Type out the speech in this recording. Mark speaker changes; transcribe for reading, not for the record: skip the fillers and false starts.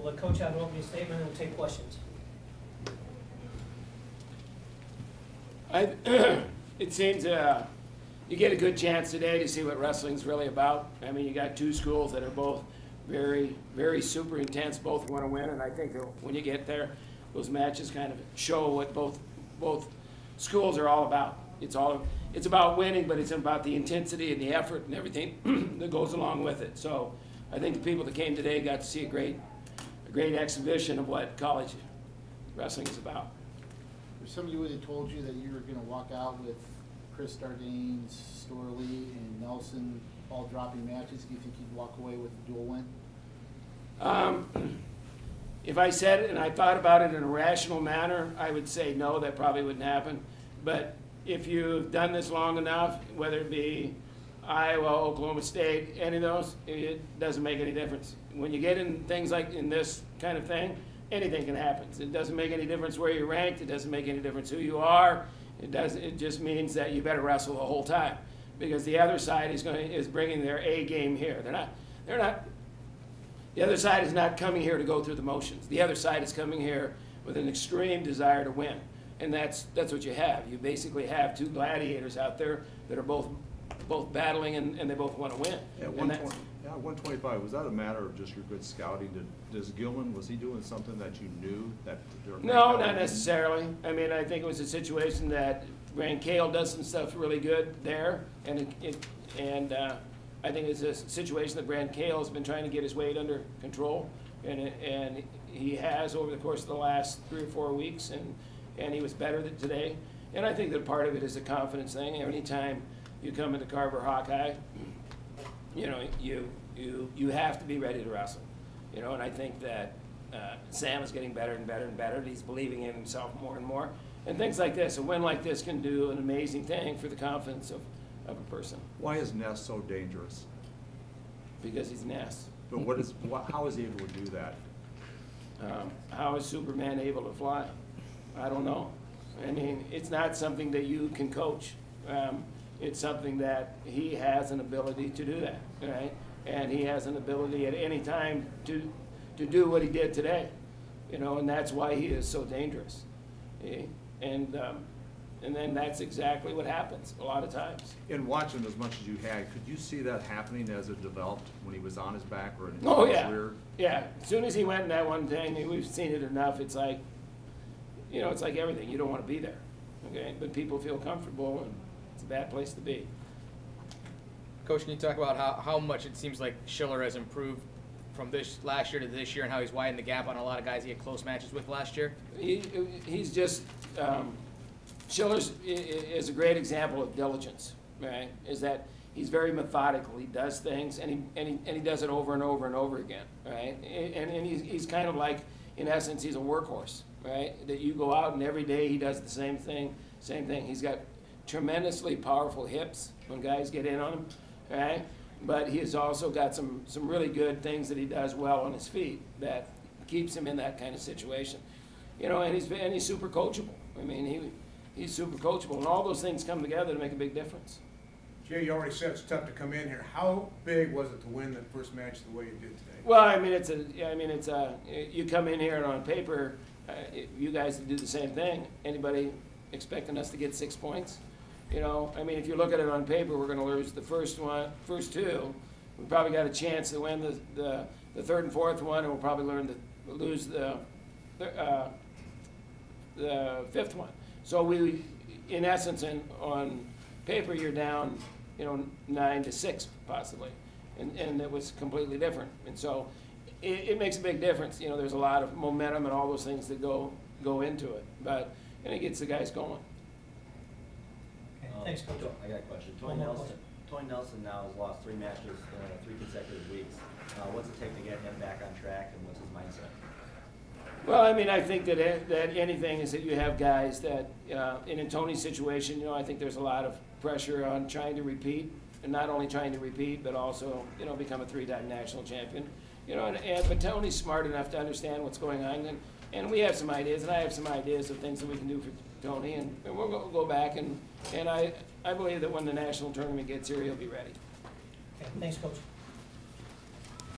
Speaker 1: We'll let Coach have an opening statement and we'll take questions.
Speaker 2: It seems you get a good chance today to see what wrestling's really about. I mean, you got two schools that are both very, very super intense, both want to win, and I think that when you get there, those matches kind of show what both schools are all about. It's about winning, but it's about the intensity and the effort and everything that goes along with it. So I think the people that came today got to see a great exhibition of what college wrestling is about.
Speaker 3: If somebody would have told you that you were going to walk out with Chris Dardanes, Storley, and Nelson all dropping matches, do you think you'd walk away with a dual win?
Speaker 2: If I said it and I thought about it in a rational manner, I would say no, that probably wouldn't happen. But if you've done this long enough, whether it be Iowa, Oklahoma State, any of those, it doesn't make any difference. When you get in things like in this kind of thing, anything can happen. It doesn't make any difference where you're ranked. It doesn't make any difference who you are. It just means that you better wrestle the whole time, because the other side is bringing their A game here. The other side is not coming here to go through the motions. The other side is coming here with an extreme desire to win, and that's what you have. You basically have two gladiators out there that are both battling and they both want to win.
Speaker 4: Yeah, 125. Was that a matter of just your good scouting? Does Gilman, was he doing something that you knew that?
Speaker 2: No, not necessarily. I mean, I think it was a situation that Grant Cale does some stuff really good there, and I think it's a situation that Grant Cale has been trying to get his weight under control, and he has over the course of the last 3 or 4 weeks, and he was better today. And I think that part of it is a confidence thing. Anytime you come into Carver Hawkeye, you know, you have to be ready to wrestle, you know. And I think that Sam is getting better and better and better. He's believing in himself more and more, and things like this. A win like this can do an amazing thing for the confidence of a person.
Speaker 4: Why is Ness so dangerous?
Speaker 2: Because he's Ness.
Speaker 4: But how is he able to do that?
Speaker 2: How is Superman able to fly? I don't know. I mean, it's not something that you can coach. It's something that he has an ability to do that, right? And he has an ability at any time to do what he did today, you know, and that's why he is so dangerous. And then that's exactly what happens a lot of times.
Speaker 4: In watching as much as you had, could you see that happening as it developed when he was on his back or in his rear?
Speaker 2: Yeah. As soon as he went in that one thing, we've seen it enough. It's like, you know, it's like everything. You don't want to be there, okay? But people feel comfortable, and it's a bad place to be.
Speaker 5: Coach, can you talk about how much it seems like Schiller has improved from this last year to this year, and how he's widened the gap on a lot of guys he had close matches with last year?
Speaker 2: He's just Schiller is a great example of diligence, right? Is that he's very methodical. He does things, and he does it over and over and over again, right? And he's kind of like, in essence, he's a workhorse, right? That you go out and every day he does the same thing. He's got tremendously powerful hips when guys get in on him, right? But he has also got some really good things that he does well on his feet that keeps him in that kind of situation, you know. And he's super coachable. I mean, he's super coachable, and all those things come together to make a big difference.
Speaker 6: Jay, you already said it's tough to come in here. How big was it to win that first match the way you did today?
Speaker 2: Well, I mean, you come in here and on paper, you guys do the same thing. Anybody expecting us to get 6 points? You know, I mean, if you look at it on paper, we're going to lose the first two. We probably got a chance to win the third and fourth one, and we'll probably lose the fifth one. So we, in essence, on paper, you're down, you know, 9-6 possibly, and it was completely different. And so it makes a big difference. You know, there's a lot of momentum and all those things that go into it, and it gets the guys going.
Speaker 1: Okay, thanks, Coach.
Speaker 7: I got a question. Tony Nelson now has lost 3 matches, 3 consecutive weeks. What's it take to get him back on track, and what's his mindset?
Speaker 2: Well, I mean, I think that anything is that you have guys that, in Tony's situation, you know, I think there's a lot of pressure on trying to repeat, and not only trying to repeat, but also, you know, become a 3-time national champion. You know, but Tony's smart enough to understand what's going on, and we have some ideas, and I have some ideas of things that we can do for Tony, and we'll go back, and I believe that when the national tournament gets here, he'll be ready.
Speaker 1: Okay, thanks, Coach.